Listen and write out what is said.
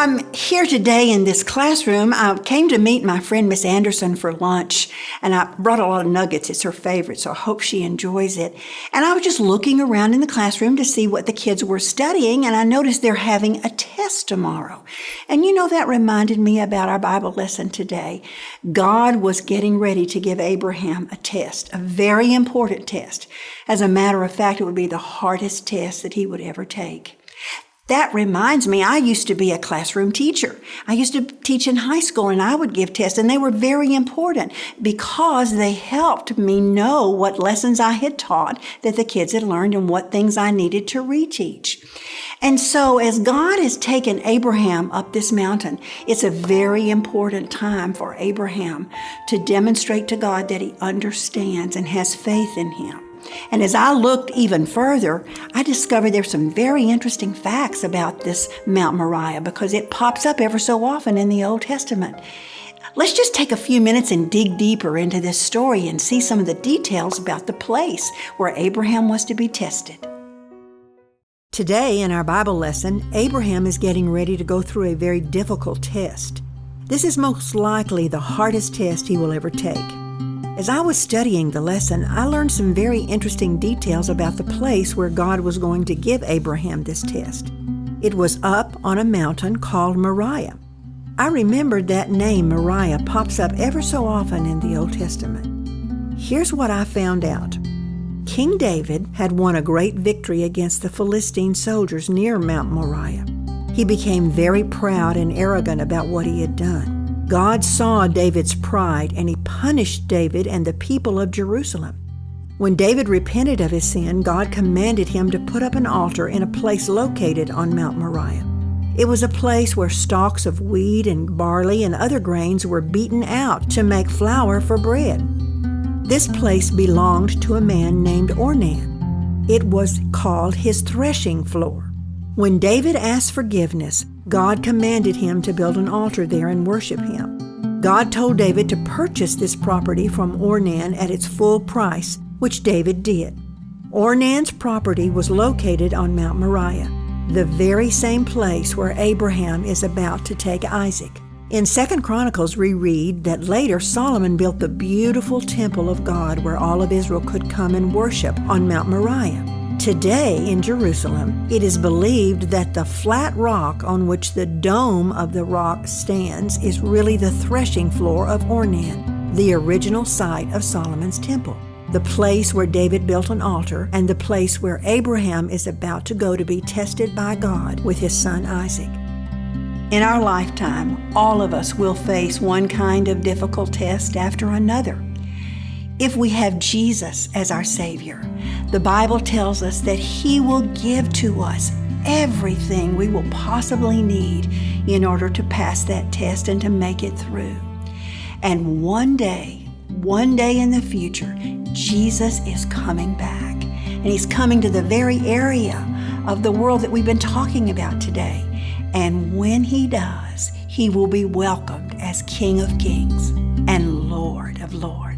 I'm here today in this classroom. I came to meet my friend Miss Anderson for lunch, and I brought a lot of nuggets. It's her favorite, so I hope she enjoys it. And I was just looking around in the classroom to see what the kids were studying, and I noticed they're having a test tomorrow. And that reminded me about our Bible lesson today. God was getting ready to give Abraham a test, a very important test. As a matter of fact, it would be the hardest test that he would ever take. That reminds me, I used to be a classroom teacher. I used to teach in high school, and I would give tests, and they were very important because they helped me know what lessons I had taught that the kids had learned and what things I needed to reteach. And so as God has taken Abraham up this mountain, it's a very important time for Abraham to demonstrate to God that he understands and has faith in him. And as I looked even further, I discovered there's some very interesting facts about this Mount Moriah because it pops up ever so often in the Old Testament. Let's just take a few minutes and dig deeper into this story and see some of the details about the place where Abraham was to be tested. Today in our Bible lesson, Abraham is getting ready to go through a very difficult test. This is most likely the hardest test he will ever take. As I was studying the lesson, I learned some very interesting details about the place where God was going to give Abraham this test. It was up on a mountain called Moriah. I remembered that name, Moriah, pops up ever so often in the Old Testament. Here's what I found out. King David had won a great victory against the Philistine soldiers near Mount Moriah. He became very proud and arrogant about what he had done. God saw David's pride, and he punished David and the people of Jerusalem. When David repented of his sin, God commanded him to put up an altar in a place located on Mount Moriah. It was a place where stalks of wheat and barley and other grains were beaten out to make flour for bread. This place belonged to a man named Ornan. It was called his threshing floor. When David asked forgiveness, God commanded him to build an altar there and worship him. God told David to purchase this property from Ornan at its full price, which David did. Ornan's property was located on Mount Moriah, the very same place where Abraham is about to take Isaac. In 2 Chronicles, we read that later Solomon built the beautiful temple of God where all of Israel could come and worship on Mount Moriah. Today in Jerusalem, it is believed that the flat rock on which the dome of the rock stands is really the threshing floor of Ornan, the original site of Solomon's temple, the place where David built an altar, and the place where Abraham is about to go to be tested by God with his son Isaac. In our lifetime, all of us will face one kind of difficult test after another. If we have Jesus as our Savior, the Bible tells us that He will give to us everything we will possibly need in order to pass that test and to make it through. And one day in the future, Jesus is coming back. And He's coming to the very area of the world that we've been talking about today. And when He does, He will be welcomed as King of Kings and Lord of Lords.